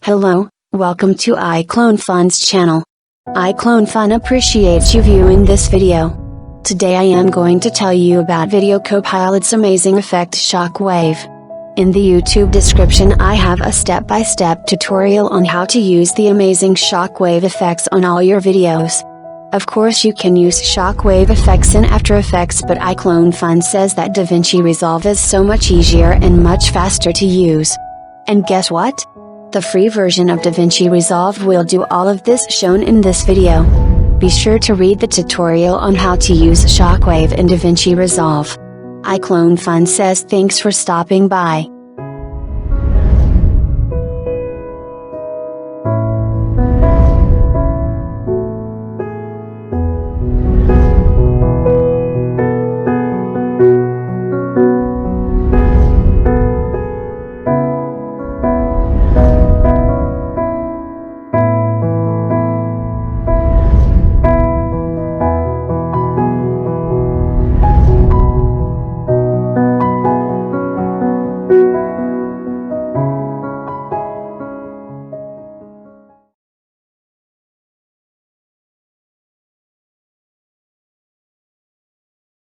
Hello, welcome to IcloneFun's channel. IcloneFun appreciates you viewing this video. Today I am going to tell you about Video Copilot's amazing effect ShockWave. In the YouTube description I have a step-by-step tutorial on how to use the amazing ShockWave effects on all your videos. Of course you can use ShockWave effects in After Effects, but IcloneFun says that Davinci Resolve is so much easier and much faster to use. And guess what? The free version of Davinci Resolve will do all of this shown in this video. Be sure to read the tutorial on how to use ShockWave in Davinci Resolve. IcloneFun says thanks for stopping by.